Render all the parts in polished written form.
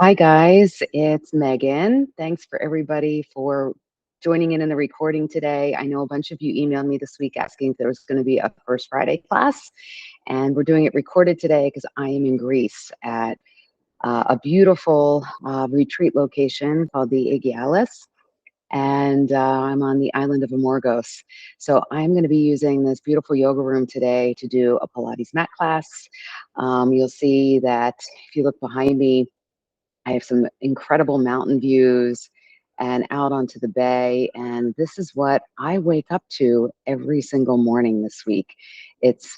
Hi guys, it's Megan. Thanks for everybody for joining in the recording today. I know a bunch of you emailed me this week asking if there was going to be a First Friday class, and we're doing it recorded today because I am in Greece at a beautiful retreat location called the Aegialis, and I'm on the island of Amorgos. So I'm going to be using this beautiful yoga room today to do a Pilates mat class. You'll see that if you look behind me, I have some incredible mountain views and out onto the bay. And this is what I wake up to every single morning this week. It's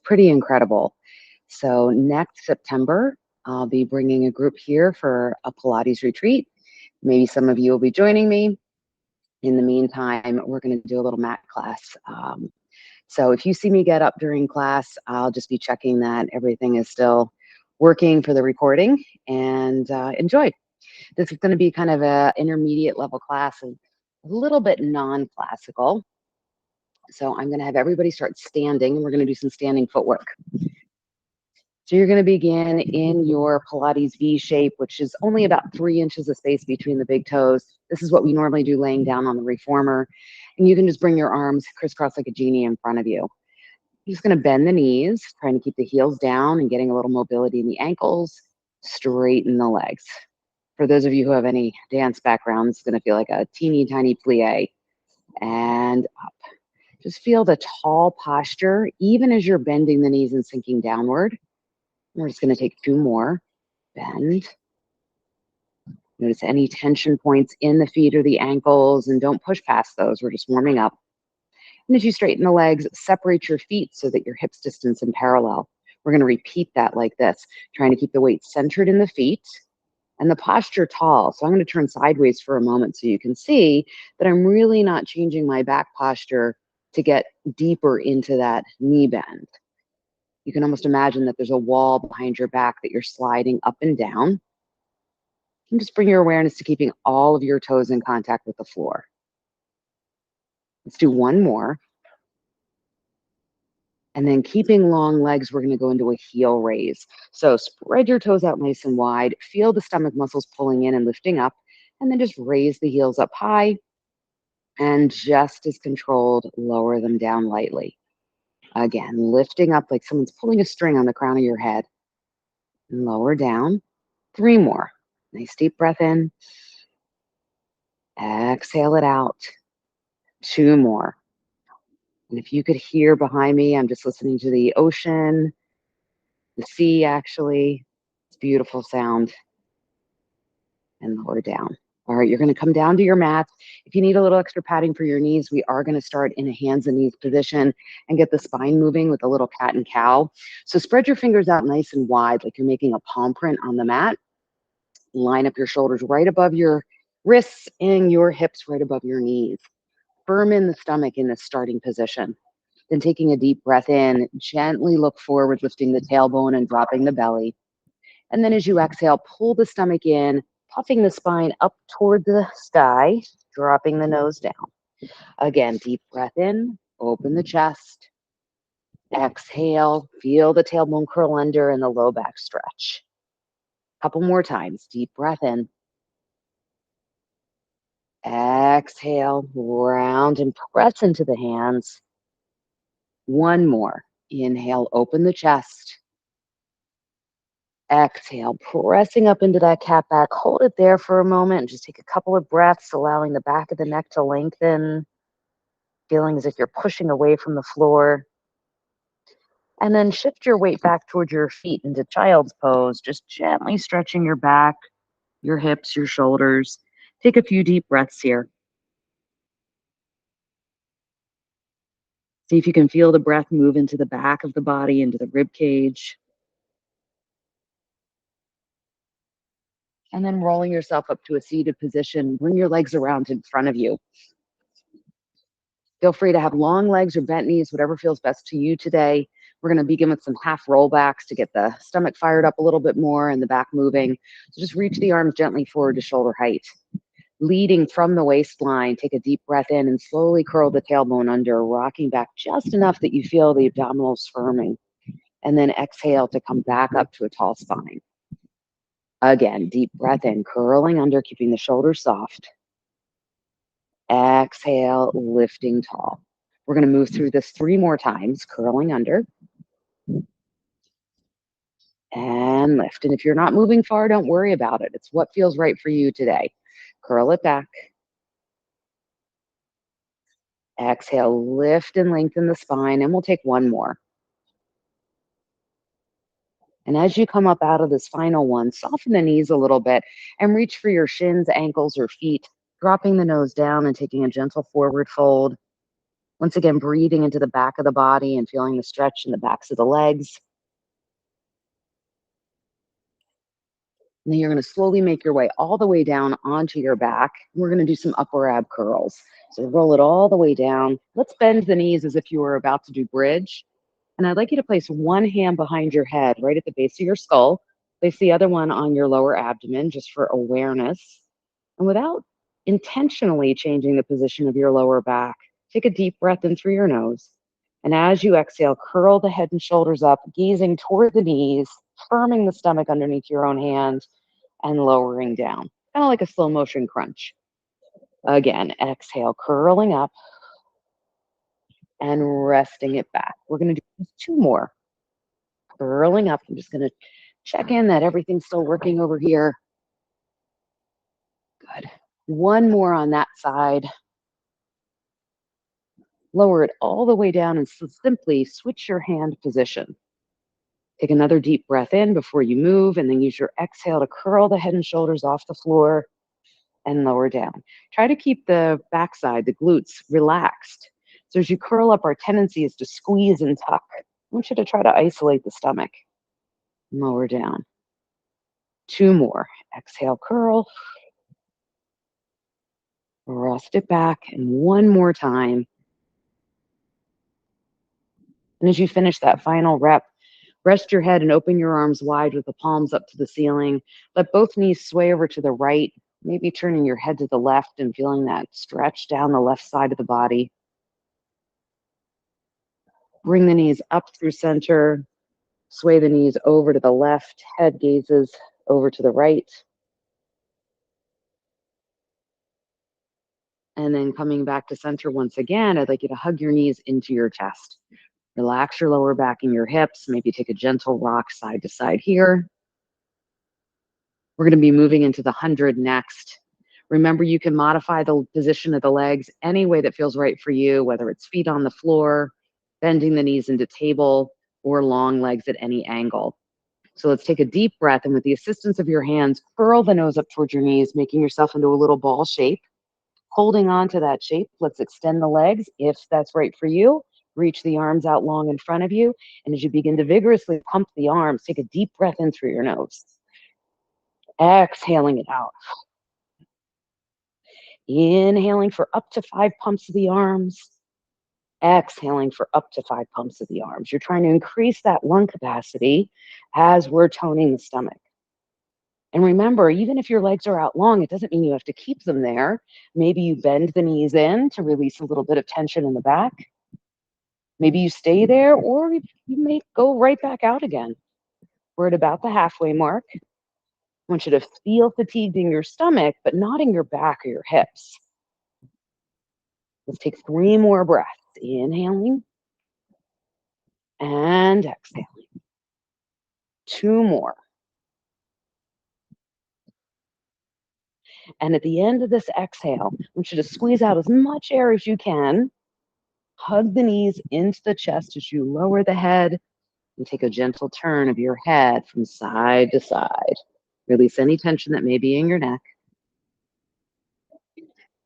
pretty incredible. So next September, I'll be bringing a group here for a Pilates retreat. Maybe some of you will be joining me. In the meantime, we're going to do a little mat class. So if you see me get up during class, I'll just be checking that everything is still working for the recording, and enjoy. This is going to be kind of an intermediate level class and a little bit non-classical. So I'm going to have everybody start standing, and we're going to do some standing footwork. So you're going to begin in your Pilates V shape, which is only about 3 inches of space between the big toes. This is what we normally do laying down on the reformer. And you can just bring your arms crisscross like a genie in front of you. You're just going to bend the knees, trying to keep the heels down and getting a little mobility in the ankles, straighten the legs. For those of you who have any dance background, it's going to feel like a teeny tiny plie. And up. Just feel the tall posture, even as you're bending the knees and sinking downward. We're just going to take 2 more. Bend. Notice any tension points in the feet or the ankles, and don't push past those. We're just warming up. And as you straighten the legs, separate your feet so that your hips distance and parallel. We're going to repeat that like this, trying to keep the weight centered in the feet and the posture tall. So I'm going to turn sideways for a moment so you can see that I'm really not changing my back posture to get deeper into that knee bend. You can almost imagine that there's a wall behind your back that you're sliding up and down. And just bring your awareness to keeping all of your toes in contact with the floor. Let's do 1 more. And then keeping long legs, we're going to go into a heel raise. So spread your toes out nice and wide. Feel the stomach muscles pulling in and lifting up. And then just raise the heels up high. And just as controlled, lower them down lightly. Again, lifting up like someone's pulling a string on the crown of your head. And lower down. 3 more. Nice deep breath in. Exhale it out. 2 more. And if you could hear behind me, I'm just listening to the ocean, the sea actually. It's beautiful sound. And lower down. All right, you're going to come down to your mat. If you need a little extra padding for your knees, we are going to start in a hands and knees position and get the spine moving with a little cat and cow. So spread your fingers out nice and wide, like you're making a palm print on the mat. Line up your shoulders right above your wrists and your hips right above your knees. Firm in the stomach in this starting position. Then taking a deep breath in, gently look forward, lifting the tailbone and dropping the belly. And then as you exhale, pull the stomach in, puffing the spine up toward the sky, dropping the nose down. Again, deep breath in, open the chest. Exhale, feel the tailbone curl under and the low back stretch. Couple more times, deep breath in. Exhale, round and press into the hands. 1 more. Inhale, open the chest. Exhale, pressing up into that cat back. Hold it there for a moment and just take a couple of breaths, allowing the back of the neck to lengthen, feeling as if you're pushing away from the floor. And then shift your weight back towards your feet into child's pose, just gently stretching your back, your hips, your shoulders. Take a few deep breaths here. See if you can feel the breath move into the back of the body, into the rib cage. And then rolling yourself up to a seated position, bring your legs around in front of you. Feel free to have long legs or bent knees, whatever feels best to you today. We're going to begin with some half rollbacks to get the stomach fired up a little bit more and the back moving. So just reach the arms gently forward to shoulder height. Leading from the waistline, take a deep breath in and slowly curl the tailbone under, rocking back just enough that you feel the abdominals firming. And then exhale to come back up to a tall spine. Again, deep breath in, curling under, keeping the shoulders soft. Exhale, lifting tall. We're going to move through this 3 more times, curling under and lift. And if you're not moving far, don't worry about it. It's what feels right for you today. Curl it back. Exhale, lift and lengthen the spine, and we'll take 1 more. And as you come up out of this final one, soften the knees a little bit and reach for your shins, ankles, or feet, dropping the nose down and taking a gentle forward fold. Once again, breathing into the back of the body and feeling the stretch in the backs of the legs. And then you're going to slowly make your way all the way down onto your back. We're going to do some upper ab curls. So roll it all the way down. Let's bend the knees as if you were about to do bridge. And I'd like you to place one hand behind your head, right at the base of your skull. Place the other one on your lower abdomen, just for awareness. And without intentionally changing the position of your lower back, take a deep breath in through your nose. And as you exhale, curl the head and shoulders up, gazing toward the knees, firming the stomach underneath your own hand, and lowering down, kind of like a slow motion crunch. Again, exhale, curling up and resting it back. We're going to do 2 more. Curling up. I'm just going to check in that everything's still working over here. Good. 1 more on that side. Lower it all the way down and simply switch your hand position. Take another deep breath in before you move, and then use your exhale to curl the head and shoulders off the floor and lower down. Try to keep the backside, the glutes, relaxed. So as you curl up, our tendency is to squeeze and tuck. I want you to try to isolate the stomach. Lower down. 2 more. Exhale, curl. Rest it back. And 1 more time. And as you finish that final rep, rest your head and open your arms wide with the palms up to the ceiling. Let both knees sway over to the right, maybe turning your head to the left and feeling that stretch down the left side of the body. Bring the knees up through center. Sway the knees over to the left. Head gazes over to the right. And then coming back to center once again, I'd like you to hug your knees into your chest. Relax your lower back and your hips. Maybe take a gentle rock side to side here. We're going to be moving into the 100 next. Remember, you can modify the position of the legs any way that feels right for you, whether it's feet on the floor, bending the knees into table, or long legs at any angle. So let's take a deep breath, and with the assistance of your hands, curl the nose up towards your knees, making yourself into a little ball shape. Holding on to that shape, let's extend the legs if that's right for you. Reach the arms out long in front of you. And as you begin to vigorously pump the arms, take a deep breath in through your nose. Exhaling it out. Inhaling for up to 5 pumps of the arms. Exhaling for up to 5 pumps of the arms. You're trying to increase that lung capacity as we're toning the stomach. And remember, even if your legs are out long, it doesn't mean you have to keep them there. Maybe you bend the knees in to release a little bit of tension in the back. Maybe you stay there, or you may go right back out again. We're at about the halfway mark. I want you to feel fatigued in your stomach, but not in your back or your hips. Let's take 3 more breaths. Inhaling and exhaling. 2 more. And at the end of this exhale, I want you to squeeze out as much air as you can. Hug the knees into the chest as you lower the head and take a gentle turn of your head from side to side. Release any tension that may be in your neck.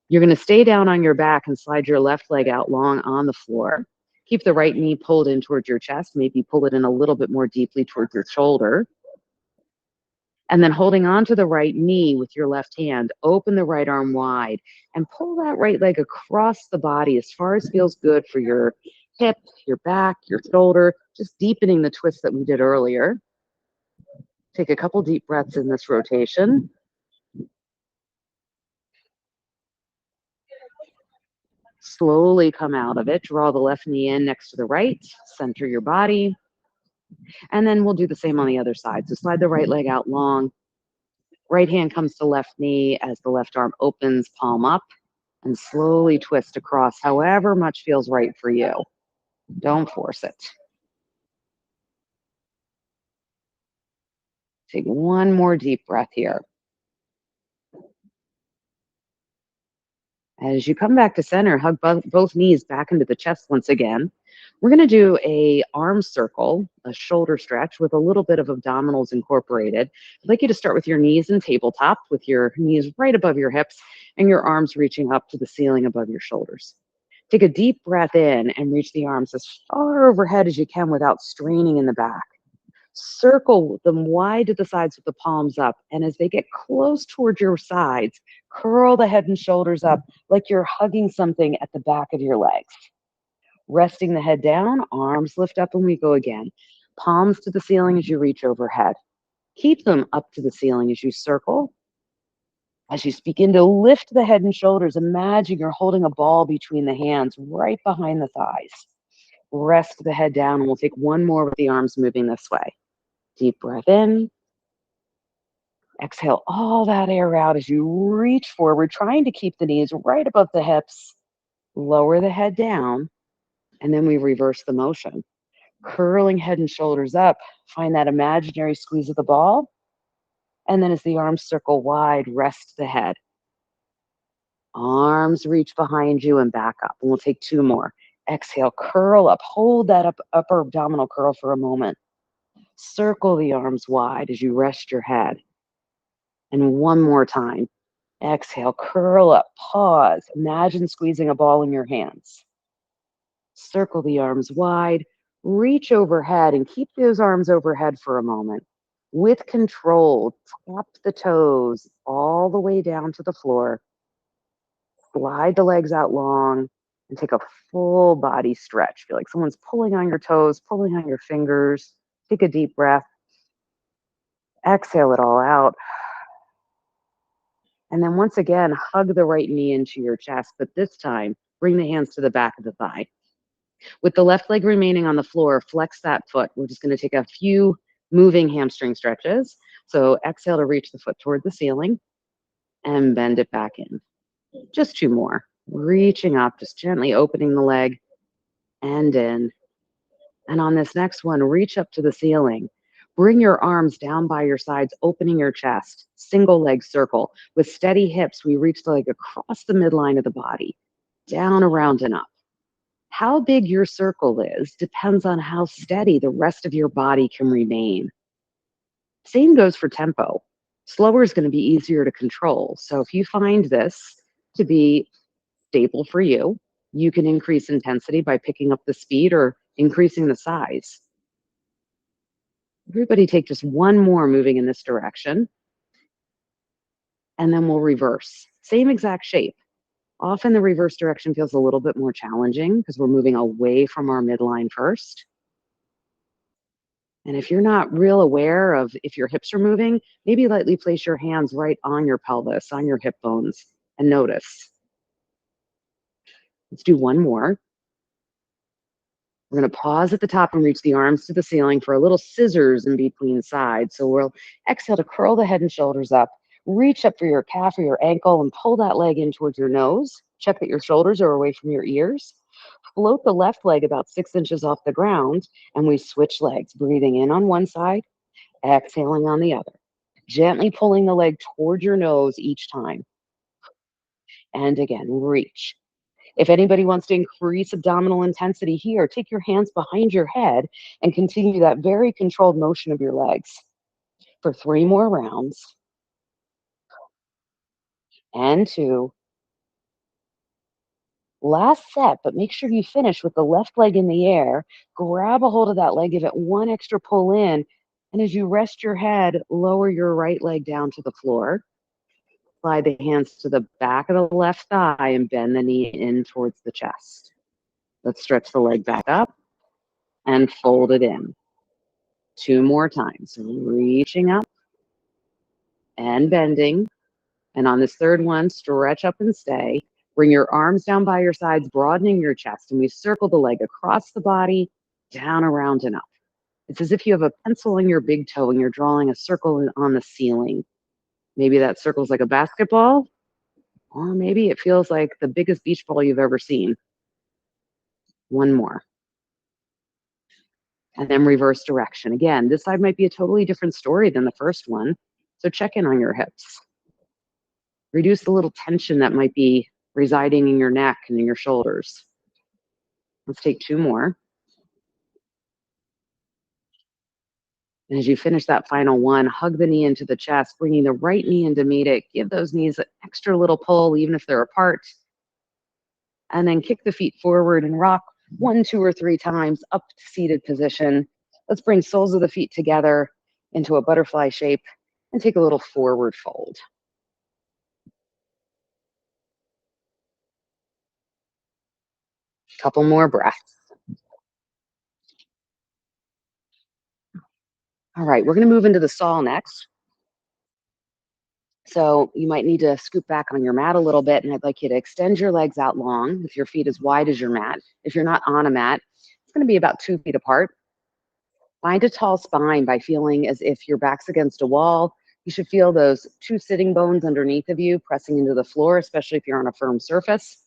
You're going to stay down on your back and slide your left leg out long on the floor. Keep the right knee pulled in towards your chest. Maybe pull it in a little bit more deeply towards your shoulder. And then holding onto the right knee with your left hand, open the right arm wide and pull that right leg across the body as far as feels good for your hip, your back, your shoulder, just deepening the twist that we did earlier. Take a couple deep breaths in this rotation. Slowly come out of it. Draw the left knee in next to the right. Center your body. And then we'll do the same on the other side. So slide the right leg out long. Right hand comes to left knee as the left arm opens, palm up, and slowly twist across however much feels right for you. Don't force it. Take one more deep breath here. As you come back to center, hug both knees back into the chest once again. We're going to do a arm circle, a shoulder stretch with a little bit of abdominals incorporated. I'd like you to start with your knees in tabletop, with your knees right above your hips and your arms reaching up to the ceiling above your shoulders. Take a deep breath in and reach the arms as far overhead as you can without straining in the back. Circle them wide to the sides with the palms up. And as they get close towards your sides, curl the head and shoulders up like you're hugging something at the back of your legs. Resting the head down, arms lift up, and we go again. Palms to the ceiling as you reach overhead. Keep them up to the ceiling as you circle. As you begin to lift the head and shoulders, imagine you're holding a ball between the hands right behind the thighs. Rest the head down, and we'll take one more with the arms moving this way. Deep breath in. Exhale all that air out as you reach forward, trying to keep the knees right above the hips. Lower the head down, and then we reverse the motion. Curling head and shoulders up, find that imaginary squeeze of the ball. And then as the arms circle wide, rest the head. Arms reach behind you and back up. And we'll take two more. Exhale, curl up. Hold that upper abdominal curl for a moment. Circle the arms wide as you rest your head. And one more time. Exhale, curl up, pause. Imagine squeezing a ball in your hands. Circle the arms wide, reach overhead, and keep those arms overhead for a moment. With control, tap the toes all the way down to the floor. Slide the legs out long and take a full body stretch. Feel like someone's pulling on your toes, pulling on your fingers. Take a deep breath. Exhale it all out. And then once again, hug the right knee into your chest, but this time, bring the hands to the back of the thigh. With the left leg remaining on the floor, flex that foot. We're just going to take a few moving hamstring stretches. So exhale to reach the foot toward the ceiling and bend it back in. Just two more. Reaching up, just gently opening the leg and in. And on this next one, reach up to the ceiling. Bring your arms down by your sides, opening your chest. Single leg circle. With steady hips, we reach the leg across the midline of the body, down, around, and up. How big your circle is depends on how steady the rest of your body can remain. Same goes for tempo. Slower is going to be easier to control. So if you find this to be stable for you, you can increase intensity by picking up the speed or increasing the size. Everybody take just one more moving in this direction, and then we'll reverse. Same exact shape. Often the reverse direction feels a little bit more challenging because we're moving away from our midline first. And if you're not real aware of if your hips are moving, maybe lightly place your hands right on your pelvis, on your hip bones, and notice. Let's do one more. We're going to pause at the top and reach the arms to the ceiling for a little scissors in between sides. So we'll exhale to curl the head and shoulders up. Reach up for your calf or your ankle and pull that leg in towards your nose. Check that your shoulders are away from your ears. Float the left leg about 6 inches off the ground, and we switch legs, breathing in on one side, exhaling on the other. Gently pulling the leg toward your nose each time. And again, reach. If anybody wants to increase abdominal intensity here, take your hands behind your head and continue that very controlled motion of your legs for 3 more rounds. And 2. Last set, but make sure you finish with the left leg in the air. Grab a hold of that leg, give it one extra pull in. And as you rest your head, lower your right leg down to the floor. Slide the hands to the back of the left thigh and bend the knee in towards the chest. Let's stretch the leg back up and fold it in. 2 more times. Reaching up and bending. And on this third one, stretch up and stay. Bring your arms down by your sides, broadening your chest. And we circle the leg across the body, down, around, and up. It's as if you have a pencil in your big toe and you're drawing a circle on the ceiling. Maybe that circle's like a basketball, or maybe it feels like the biggest beach ball you've ever seen. One more. And then reverse direction. Again, this side might be a totally different story than the first one. So check in on your hips. Reduce the little tension that might be residing in your neck and in your shoulders. Let's take two more. And as you finish that final one, hug the knee into the chest, bringing the right knee into meet. Give those knees an extra little pull, even if they're apart. And then kick the feet forward and rock 1, 2, or 3 times up to seated position. Let's bring soles of the feet together into a butterfly shape and take a little forward fold. Couple more breaths. All right, we're going to move into the stall next. So you might need to scoop back on your mat a little bit, and I'd like you to extend your legs out long with your feet as wide as your mat. If you're not on a mat, it's going to be about 2 feet apart. Find a tall spine by feeling as if your back's against a wall. You should feel those 2 sitting bones underneath of you pressing into the floor, especially if you're on a firm surface,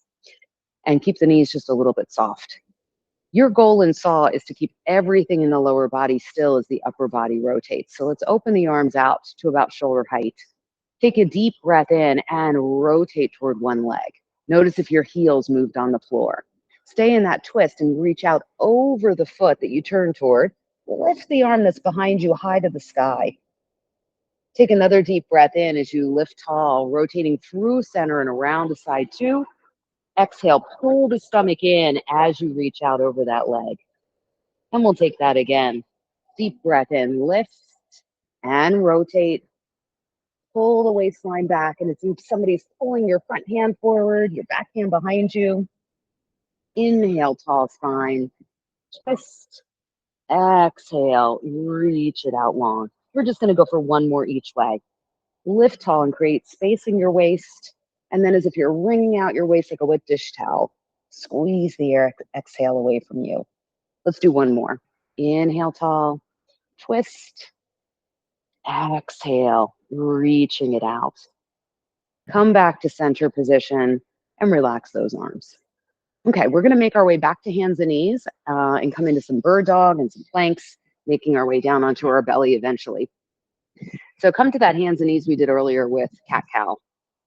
and keep the knees just a little bit soft. Your goal in saw is to keep everything in the lower body still as the upper body rotates. So let's open the arms out to about shoulder height. Take a deep breath in and rotate toward one leg. Notice if your heels moved on the floor. Stay in that twist and reach out over the foot that you turn toward. Lift the arm that's behind you high to the sky. Take another deep breath in as you lift tall, rotating through center and around to side 2. Exhale, pull the stomach in as you reach out over that leg. And we'll take that again. Deep breath in, lift and rotate. Pull the waistline back, and it's if somebody's pulling your front hand forward, your back hand behind you. Inhale, tall spine. Twist. Exhale, reach it out long. We're just going to go for one more each way. Lift tall and create space in your waist. And then as if you're wringing out your waist like a wet dish towel, squeeze the air, exhale away from you. Let's do one more. Inhale, tall. Twist. Exhale, reaching it out. Come back to center position and relax those arms. Okay, we're going to make our way back to hands and knees and come into some bird dog and some planks, making our way down onto our belly eventually. So come to that hands and knees we did earlier with cat-cow.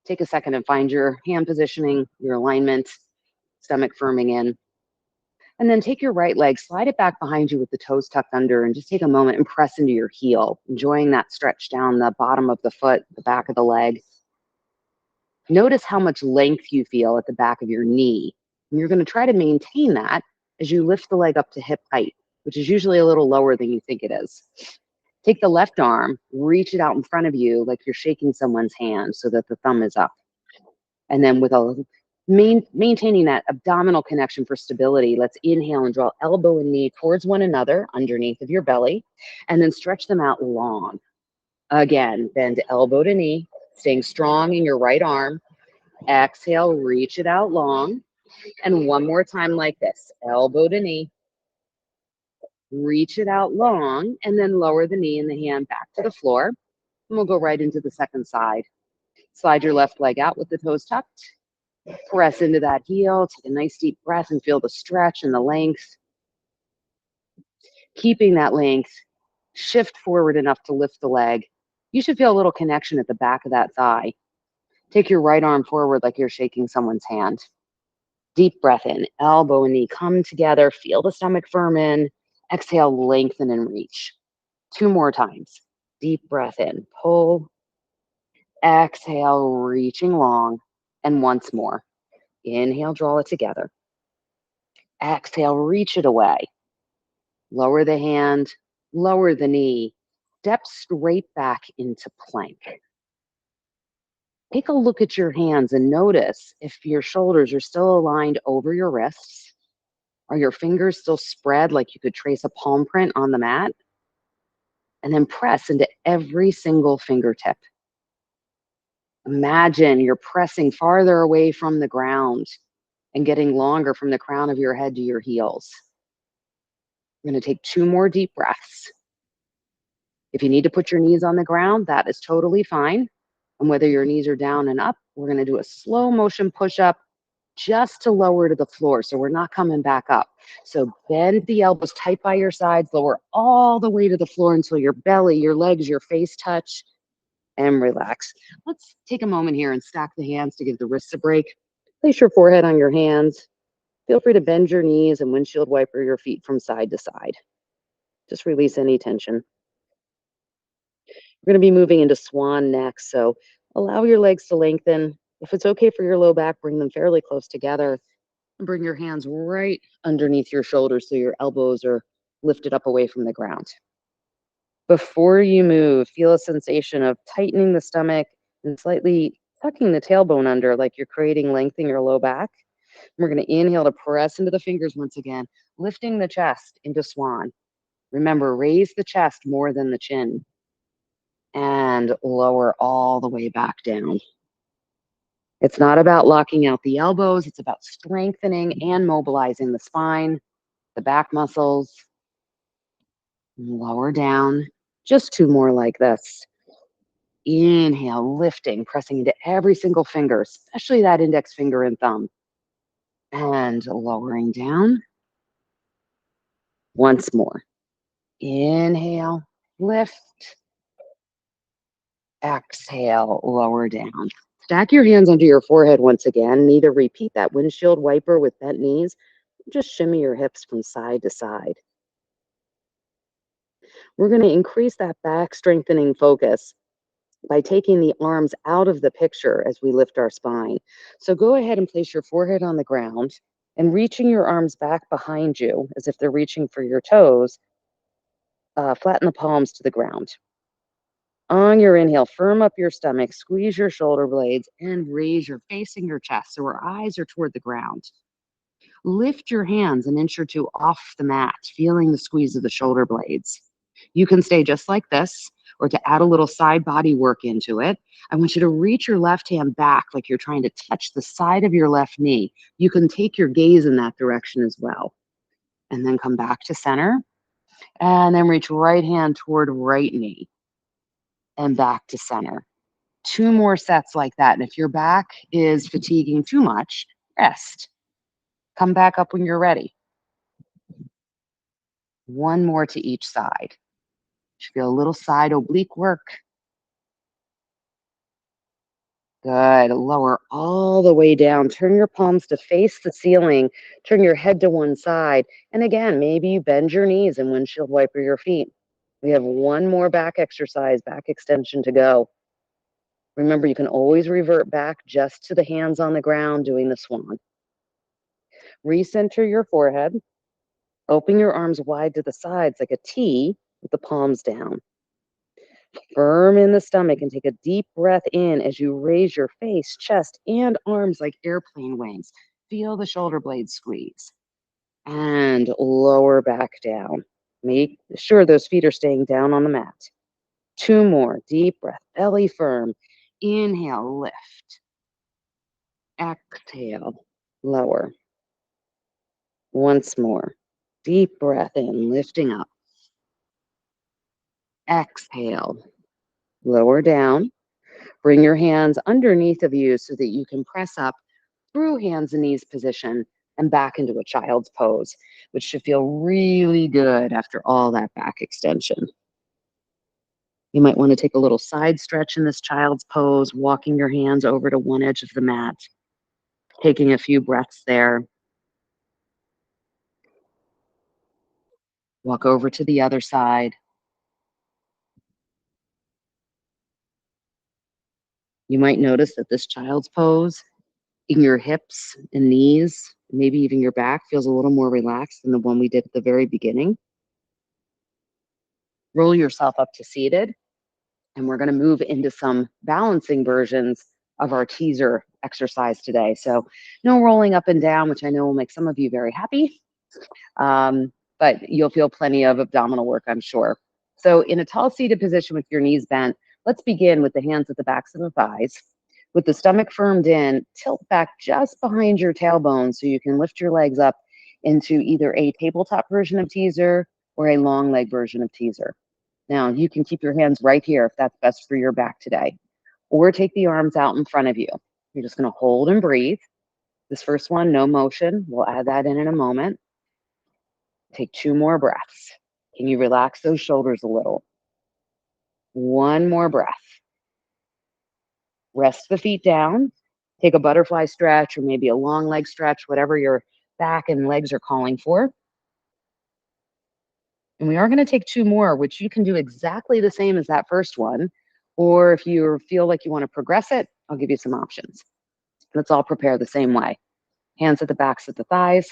Take a second and find your hand positioning, your alignment, stomach firming in. And then take your right leg, slide it back behind you with the toes tucked under, and just take a moment and press into your heel, enjoying that stretch down the bottom of the foot, the back of the leg. Notice how much length you feel at the back of your knee. And you're going to try to maintain that as you lift the leg up to hip height, which is usually a little lower than you think it is. Take the left arm, reach it out in front of you like you're shaking someone's hand so that the thumb is up. And then with maintaining that abdominal connection for stability, let's inhale and draw elbow and knee towards one another underneath of your belly, and then stretch them out long. Again, bend elbow to knee, staying strong in your right arm. Exhale, reach it out long. And one more time like this, elbow to knee. Reach it out long, and then lower the knee and the hand back to the floor. And we'll go right into the second side. Slide your left leg out with the toes tucked. Press into that heel. Take a nice deep breath and feel the stretch and the length. Keeping that length, shift forward enough to lift the leg. You should feel a little connection at the back of that thigh. Take your right arm forward like you're shaking someone's hand. Deep breath in, elbow and knee come together. Feel the stomach firm in. Exhale, lengthen and reach. 2 more times. Deep breath in, pull. Exhale, reaching long. And once more. Inhale, draw it together. Exhale, reach it away. Lower the hand, lower the knee. Step straight back into plank. Take a look at your hands and notice if your shoulders are still aligned over your wrists. Are your fingers still spread like you could trace a palm print on the mat? And then press into every single fingertip. Imagine you're pressing farther away from the ground and getting longer from the crown of your head to your heels. You're going to take 2 more deep breaths. If you need to put your knees on the ground, that is totally fine. And whether your knees are down and up, we're going to do a slow motion push up just to lower to the floor. So we're not coming back up. So bend the elbows tight by your sides, lower all the way to the floor until your belly, your legs, your face touch, and relax. Let's take a moment here and stack the hands to give the wrists a break. Place your forehead on your hands. Feel free to bend your knees and windshield wiper your feet from side to side. Just release any tension. We're going to be moving into swan next. So allow your legs to lengthen. If it's okay for your low back, bring them fairly close together and bring your hands right underneath your shoulders so your elbows are lifted up away from the ground. Before you move, feel a sensation of tightening the stomach and slightly tucking the tailbone under like you're creating length in your low back. We're going to inhale to press into the fingers once again, lifting the chest into swan. Remember, raise the chest more than the chin and lower all the way back down. It's not about locking out the elbows. It's about strengthening and mobilizing the spine, the back muscles. Lower down. Just two more like this. Inhale, lifting, pressing into every single finger, especially that index finger and thumb. And lowering down. Once more. Inhale, lift. Exhale, lower down. Stack your hands under your forehead once again. Either repeat that windshield wiper with bent knees, just shimmy your hips from side to side. We're going to increase that back strengthening focus by taking the arms out of the picture as we lift our spine. So go ahead and place your forehead on the ground and reaching your arms back behind you as if they're reaching for your toes, flatten the palms to the ground. On your inhale, firm up your stomach, squeeze your shoulder blades, and raise your facing your chest so our eyes are toward the ground. Lift your hands an inch or two off the mat, feeling the squeeze of the shoulder blades. You can stay just like this, or to add a little side body work into it, I want you to reach your left hand back like you're trying to touch the side of your left knee. You can take your gaze in that direction as well. And then come back to center, and then reach right hand toward right knee, and back to center. Two more sets like that. And if your back is fatiguing too much, rest. Come back up when you're ready. One more to each side. You feel a little side oblique work. Good. Lower all the way down. Turn your palms to face the ceiling. Turn your head to one side. And again, maybe you bend your knees and windshield wiper your feet. We have one more back exercise, back extension to go. Remember, you can always revert back just to the hands on the ground doing the swan. Recenter your forehead. Open your arms wide to the sides like a T with the palms down. Firm in the stomach and take a deep breath in as you raise your face, chest, and arms like airplane wings. Feel the shoulder blades squeeze. And lower back down. Make sure those feet are staying down on the mat. Two more. Deep breath, belly firm. Inhale, lift. Exhale, lower. Once more. Deep breath in, lifting up. Exhale, lower down. Bring your hands underneath of you so that you can press up through hands and knees position and back into a child's pose, which should feel really good after all that back extension. You might want to take a little side stretch in this child's pose, walking your hands over to one edge of the mat, taking a few breaths there. Walk over to the other side. You might notice that this child's pose in your hips and knees, maybe even your back, feels a little more relaxed than the one we did at the very beginning. Roll yourself up to seated, and we're going to move into some balancing versions of our teaser exercise today. So no rolling up and down, which I know will make some of you very happy, but you'll feel plenty of abdominal work, I'm sure. So in a tall seated position with your knees bent, let's begin with the hands at the backs of the thighs. With the stomach firmed in, tilt back just behind your tailbone so you can lift your legs up into either a tabletop version of teaser or a long leg version of teaser. Now, you can keep your hands right here if that's best for your back today. or take the arms out in front of you. You're just going to hold and breathe. This first one, no motion. We'll add that in a moment. Take 2 more breaths. Can you relax those shoulders a little? 1 more breath. Rest the feet down. Take a butterfly stretch or maybe a long leg stretch, whatever your back and legs are calling for. And we are going to take 2 more, which you can do exactly the same as that first one. Or if you feel like you want to progress it, I'll give you some options. Let's all prepare the same way. Hands at the backs of the thighs.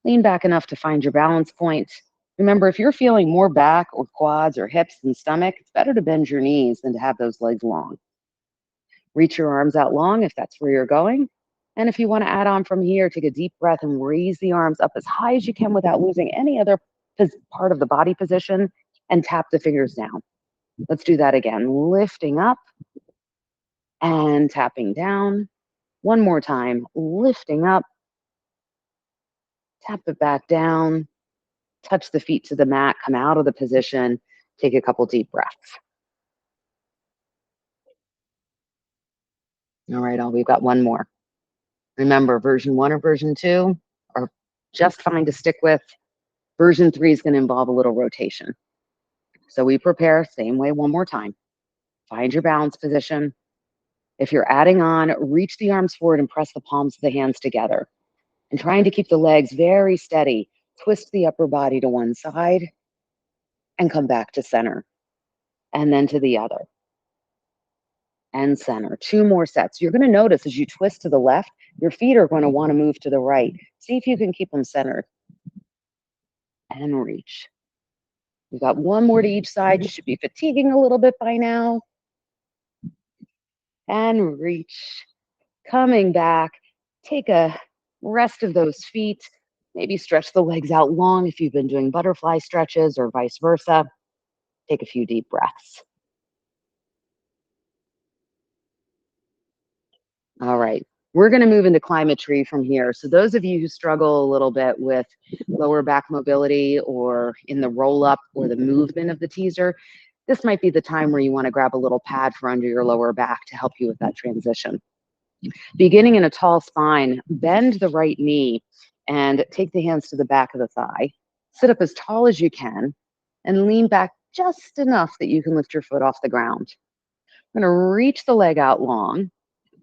Lean back enough to find your balance point. Remember, if you're feeling more back or quads or hips than stomach, it's better to bend your knees than to have those legs long. Reach your arms out long if that's where you're going. And if you want to add on from here, take a deep breath and raise the arms up as high as you can without losing any other part of the body position, and tap the fingers down. Let's do that again. Lifting up and tapping down. One more time. Lifting up, tap it back down, touch the feet to the mat, come out of the position, take a couple deep breaths. All right, we've got one more. Remember, version 1 or version 2 are just fine to stick with. Version 3 is going to involve a little rotation. So we prepare, same way, one more time. Find your balance position. If you're adding on, reach the arms forward and press the palms of the hands together. And trying to keep the legs very steady, twist the upper body to one side and come back to center. And then to the other. And center. 2 more sets. You're going to notice as you twist to the left, your feet are going to want to move to the right. See if you can keep them centered. And reach. We've got 1 more to each side. You should be fatiguing a little bit by now. And reach. Coming back. Take a rest of those feet. Maybe stretch the legs out long if you've been doing butterfly stretches or vice versa. Take a few deep breaths. All right. We're going to move into climate tree from here. So those of you who struggle a little bit with lower back mobility or in the roll up or the movement of the teaser, this might be the time where you want to grab a little pad for under your lower back to help you with that transition. Beginning in a tall spine, bend the right knee and take the hands to the back of the thigh. Sit up as tall as you can and lean back just enough that you can lift your foot off the ground. I'm going to reach the leg out long.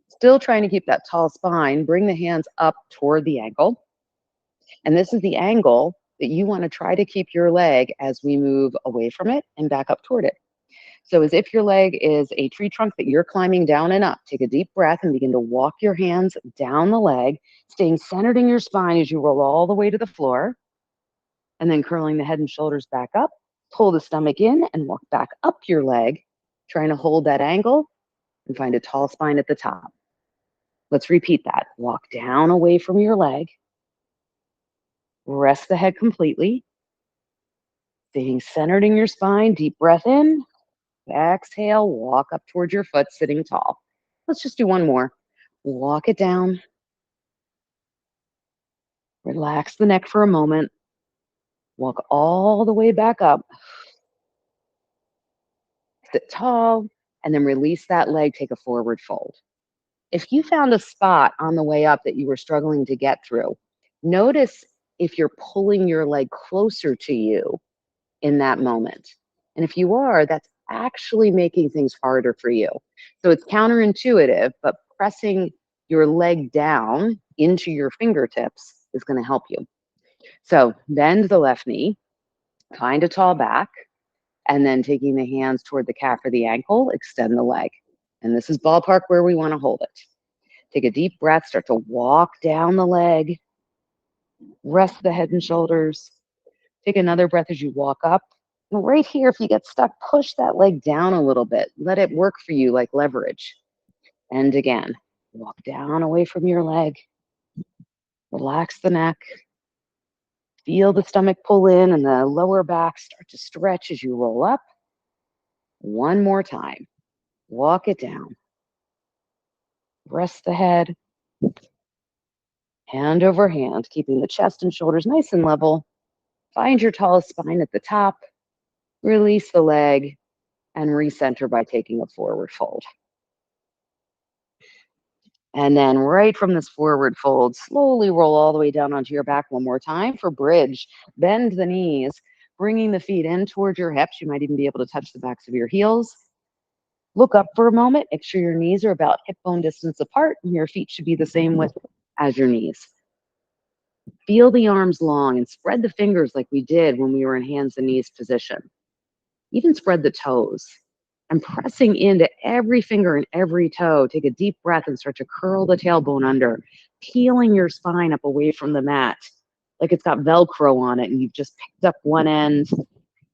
Still trying to keep that tall spine, bring the hands up toward the ankle. And this is the angle that you want to try to keep your leg as we move away from it and back up toward it. So as if your leg is a tree trunk that you're climbing down and up, take a deep breath and begin to walk your hands down the leg, staying centered in your spine as you roll all the way to the floor. And then curling the head and shoulders back up, pull the stomach in and walk back up your leg, trying to hold that angle and find a tall spine at the top. Let's repeat that. Walk down away from your leg. Rest the head completely. Staying centered in your spine. Deep breath in. Exhale. Walk up towards your foot, sitting tall. Let's just do one more. Walk it down. Relax the neck for a moment. Walk all the way back up. Sit tall. And then release that leg. Take a forward fold. If you found a spot on the way up that you were struggling to get through, notice if you're pulling your leg closer to you in that moment. And if you are, that's actually making things harder for you. So it's counterintuitive, but pressing your leg down into your fingertips is going to help you. So bend the left knee, find a tall back, and then taking the hands toward the calf or the ankle, extend the leg. And this is ballpark where we want to hold it. Take a deep breath, start to walk down the leg, rest the head and shoulders. Take another breath as you walk up. And right here, if you get stuck, push that leg down a little bit. Let it work for you like leverage. And again, walk down away from your leg. Relax the neck. Feel the stomach pull in and the lower back start to stretch as you roll up. One more time. Walk it down. Rest the head. Hand over hand, keeping the chest and shoulders nice and level. Find your tallest spine at the top. Release the leg and recenter by taking a forward fold. And then right from this forward fold, slowly roll all the way down onto your back one more time for bridge. Bend the knees, bringing the feet in towards your hips. You might even be able to touch the backs of your heels. Look up for a moment. Make sure your knees are about hip bone distance apart, and your feet should be the same width as your knees. Feel the arms long and spread the fingers like we did when we were in hands and knees position. Even spread the toes. And pressing into every finger and every toe, take a deep breath and start to curl the tailbone under, peeling your spine up away from the mat like it's got Velcro on it and you've just picked up one end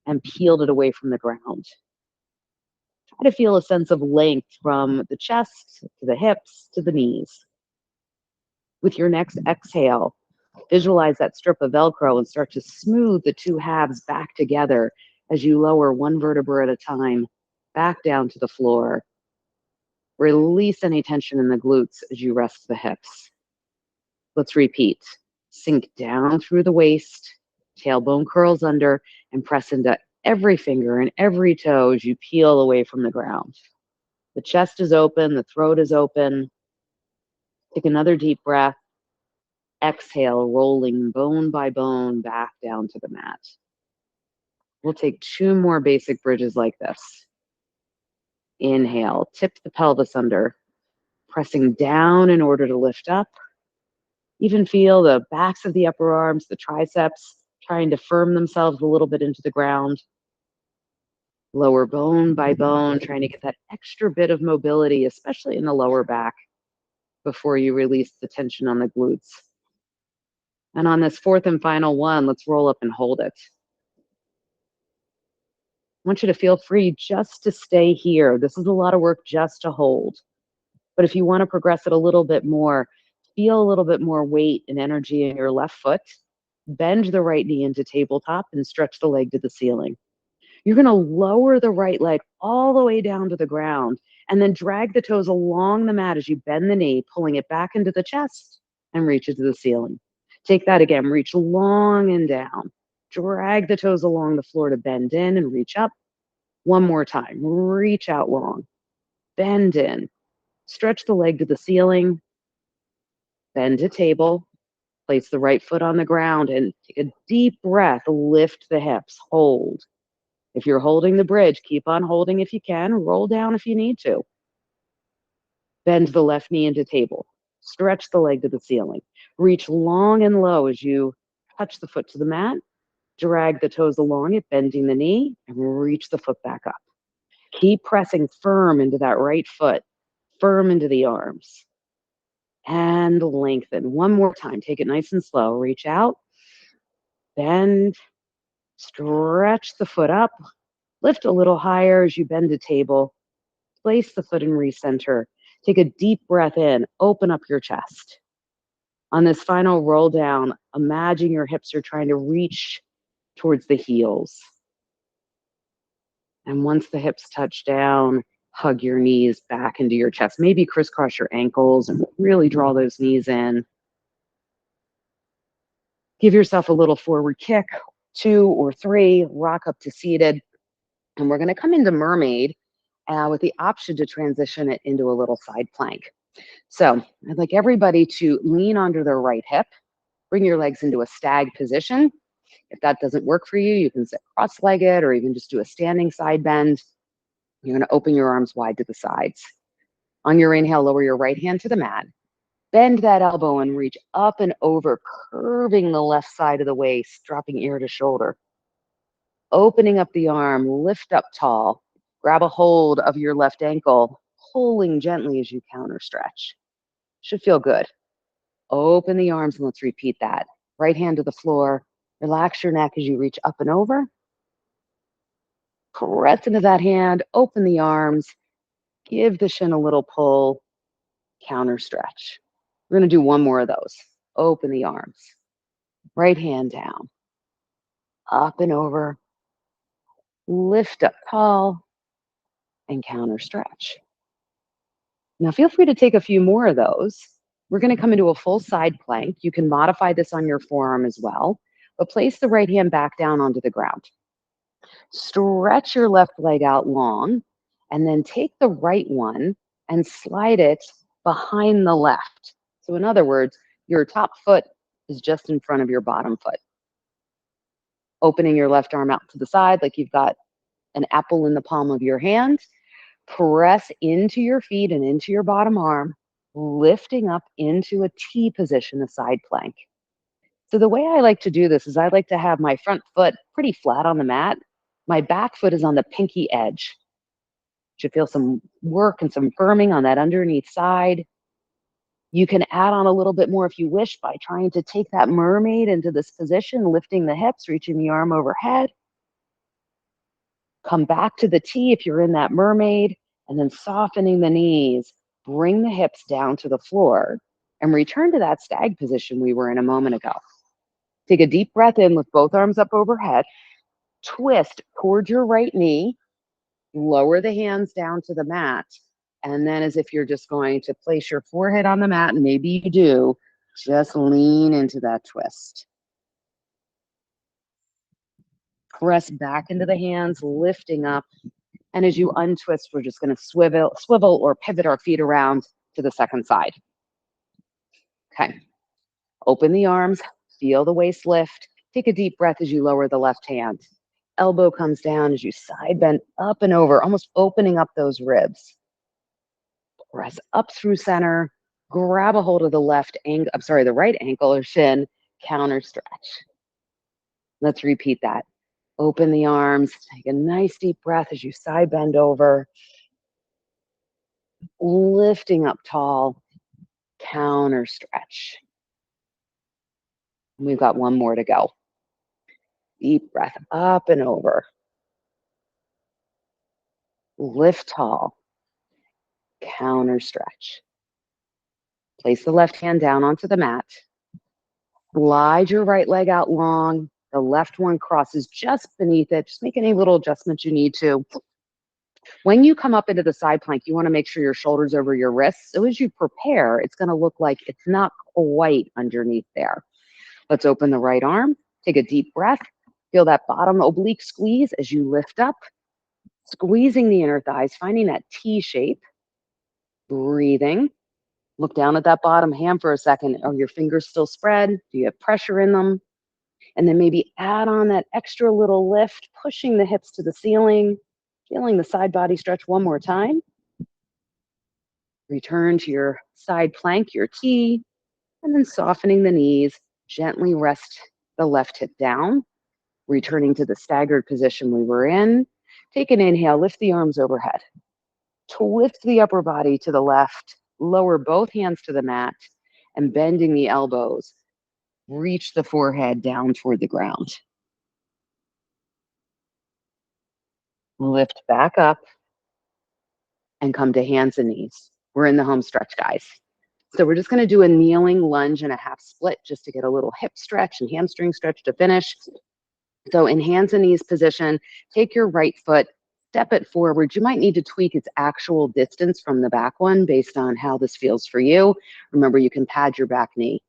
and peeled it away from the ground. Try to feel a sense of length from the chest to the hips to the knees. With your next exhale, visualize that strip of Velcro and start to smooth the two halves back together as you lower one vertebra at a time back down to the floor. Release any tension in the glutes as you rest the hips. Let's repeat. Sink down through the waist, tailbone curls under, and press into every finger and every toe as you peel away from the ground. The chest is open, the throat is open. Take another deep breath. Exhale, rolling bone by bone back down to the mat. We'll take 2 more basic bridges like this. Inhale, tip the pelvis under, pressing down in order to lift up. Even feel the backs of the upper arms, the triceps, trying to firm themselves a little bit into the ground. Lower bone by bone, trying to get that extra bit of mobility, especially in the lower back, before you release the tension on the glutes. And on this fourth and final one, let's roll up and hold it. I want you to feel free just to stay here. This is a lot of work just to hold. But if you want to progress it a little bit more, feel a little bit more weight and energy in your left foot. Bend the right knee into tabletop and stretch the leg to the ceiling. You're going to lower the right leg all the way down to the ground and then drag the toes along the mat as you bend the knee, pulling it back into the chest and reach it to the ceiling. Take that again. Reach long and down. Drag the toes along the floor to bend in and reach up. One more time. Reach out long. Bend in. Stretch the leg to the ceiling. Bend to table. Place the right foot on the ground and take a deep breath. Lift the hips. Hold. If you're holding the bridge, keep on holding if you can. Roll down if you need to. Bend the left knee into table. Stretch the leg to the ceiling. Reach long and low as you touch the foot to the mat. Drag the toes along it, bending the knee, and reach the foot back up. Keep pressing firm into that right foot, firm into the arms. And lengthen. One more time. Take it nice and slow. Reach out. Bend. Stretch the foot up. Lift a little higher as you bend to table. Place the foot and recenter. Take a deep breath in. Open up your chest. On this final roll down, imagine your hips are trying to reach towards the heels. And once the hips touch down, hug your knees back into your chest. Maybe crisscross your ankles and really draw those knees in. Give yourself a little forward kick, 2 or 3, rock up to seated. And we're going to come into mermaid with the option to transition it into a little side plank. So I'd like everybody to lean onto their right hip, bring your legs into a stag position. If that doesn't work for you, you can sit cross-legged or even just do a standing side bend. You're going to open your arms wide to the sides. On your inhale, lower your right hand to the mat. Bend that elbow and reach up and over, curving the left side of the waist, dropping ear to shoulder. Opening up the arm, lift up tall. Grab a hold of your left ankle, pulling gently as you counter stretch. Should feel good. Open the arms and let's repeat that. Right hand to the floor. Relax your neck as you reach up and over. Press into that hand, open the arms, give the shin a little pull, counter stretch. We're going to do one more of those. Open the arms. Right hand down. Up and over. Lift up tall and counter stretch. Now feel free to take a few more of those. We're going to come into a full side plank. You can modify this on your forearm as well, but place the right hand back down onto the ground. Stretch your left leg out long, and then take the right one and slide it behind the left. So in other words, your top foot is just in front of your bottom foot. Opening your left arm out to the side like you've got an apple in the palm of your hand. Press into your feet and into your bottom arm, lifting up into a T position, a side plank. So the way I like to do this is I like to have my front foot pretty flat on the mat. My back foot is on the pinky edge. Should feel some work and some firming on that underneath side. You can add on a little bit more if you wish by trying to take that mermaid into this position, lifting the hips, reaching the arm overhead. Come back to the T if you're in that mermaid, and then softening the knees. Bring the hips down to the floor and return to that stag position we were in a moment ago. Take a deep breath in with both arms up overhead. Twist towards your right knee. Lower the hands down to the mat. And then as if you're just going to place your forehead on the mat, and maybe you do, just lean into that twist. Press back into the hands, lifting up. And as you untwist, we're just going to swivel or pivot our feet around to the second side. Okay. Open the arms, feel the waist lift. Take a deep breath as you lower the left hand. Elbow comes down as you side bend up and over, almost opening up those ribs. Press up through center, grab a hold of the the right ankle or shin, counter stretch. Let's repeat that. Open the arms, take a nice deep breath as you side bend over, lifting up tall, counter stretch. We've got one more to go. Deep breath up and over. Lift tall, counter stretch. Place the left hand down onto the mat. Slide your right leg out long. The left one crosses just beneath it. Just make any little adjustments you need to. When you come up into the side plank, you want to make sure your shoulders over your wrists. So as you prepare, it's going to look like it's not quite underneath there. Let's open the right arm. Take a deep breath. Feel that bottom oblique squeeze as you lift up, squeezing the inner thighs, finding that T shape. Breathing. Look down at that bottom ham for a second. Are your fingers still spread? Do you have pressure in them? And then maybe add on that extra little lift, pushing the hips to the ceiling, feeling the side body stretch one more time. Return to your side plank, your T, and then softening the knees. Gently rest the left hip down, returning to the staggered position we were in. Take an inhale, lift the arms overhead. Twist the upper body to the left, lower both hands to the mat, and bending the elbows. Reach the forehead down toward the ground. Lift back up and come to hands and knees. We're in the home stretch, guys. So we're just going to do a kneeling lunge and a half split just to get a little hip stretch and hamstring stretch to finish. So in hands and knees position, take your right foot, step it forward. You might need to tweak its actual distance from the back one based on how this feels for you. Remember, you can pad your back knee.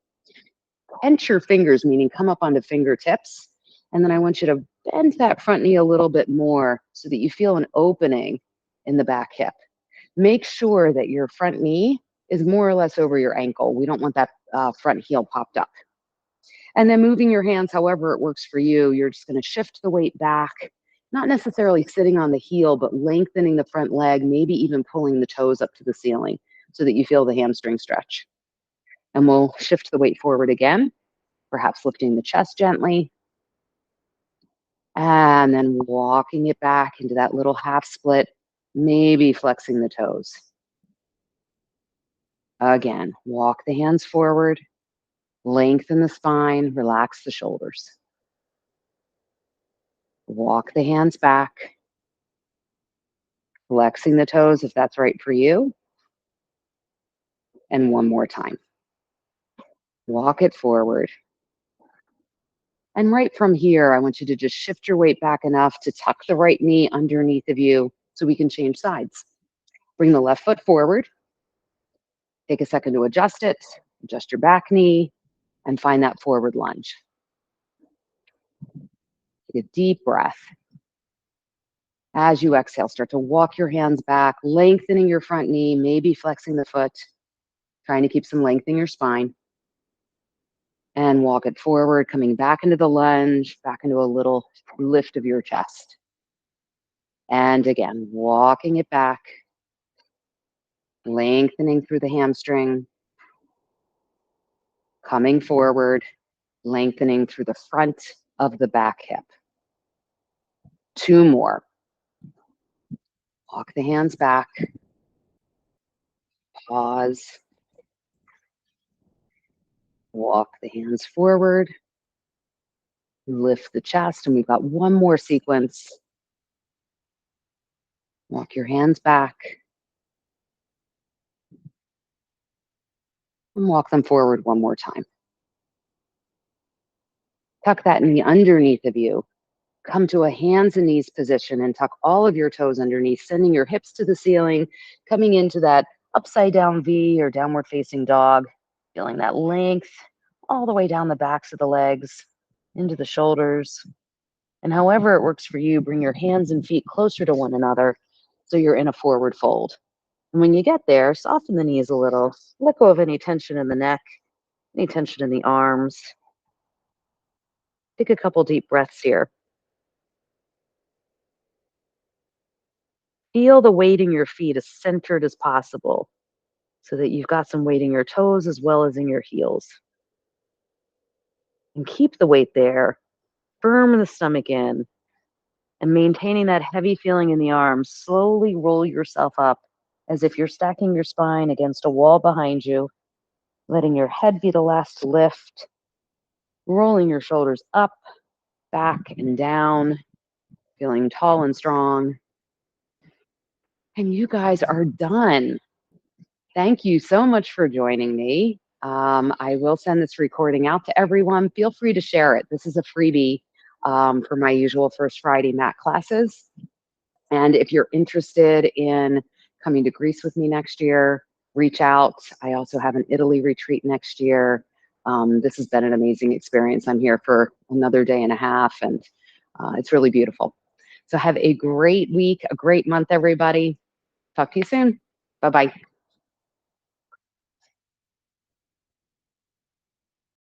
Pinch your fingers, meaning come up onto fingertips. And then I want you to bend that front knee a little bit more so that you feel an opening in the back hip. Make sure that your front knee is more or less over your ankle. We don't want that front heel popped up. And then moving your hands however it works for you, you're just going to shift the weight back, not necessarily sitting on the heel, but lengthening the front leg, maybe even pulling the toes up to the ceiling so that you feel the hamstring stretch. And we'll shift the weight forward again, perhaps lifting the chest gently. And then walking it back into that little half split, maybe flexing the toes. Again, walk the hands forward, lengthen the spine, relax the shoulders. Walk the hands back, flexing the toes if that's right for you. And one more time. Walk it forward. And right from here, I want you to just shift your weight back enough to tuck the right knee underneath of you so we can change sides. Bring the left foot forward. Take a second to adjust it. Adjust your back knee and find that forward lunge. Take a deep breath. As you exhale, start to walk your hands back, lengthening your front knee, maybe flexing the foot. trying to keep some length in your spine. And walk it forward, coming back into the lunge, back into a little lift of your chest. And again, walking it back, lengthening through the hamstring, coming forward, lengthening through the front of the back hip. 2 more. Walk the hands back. Pause. Walk the hands forward. Lift the chest, and we've got 1 more sequence. Walk your hands back. And walk them forward 1 more time. Tuck that knee underneath of you. Come to a hands and knees position and tuck all of your toes underneath, sending your hips to the ceiling, coming into that upside down V or downward facing dog, feeling that length all the way down the backs of the legs, into the shoulders. And however it works for you, bring your hands and feet closer to one another so you're in a forward fold. And when you get there, soften the knees a little, let go of any tension in the neck, any tension in the arms. Take a couple deep breaths here. Feel the weight in your feet as centered as possible so that you've got some weight in your toes as well as in your heels. And keep the weight there, firm the stomach in, and maintaining that heavy feeling in the arms. Slowly roll yourself up as if you're stacking your spine against a wall behind you, letting your head be the last to lift, rolling your shoulders up, back, and down, feeling tall and strong. And you guys are done. Thank you so much for joining me. I will send this recording out to everyone. Feel free to share it. This is a freebie for my usual First Friday mat classes. And if you're interested in coming to Greece with me next year, reach out. I also have an Italy retreat next year. This has been an amazing experience. I'm here for another day and a half, and it's really beautiful. So have a great week, a great month, everybody. Talk to you soon. Bye-bye.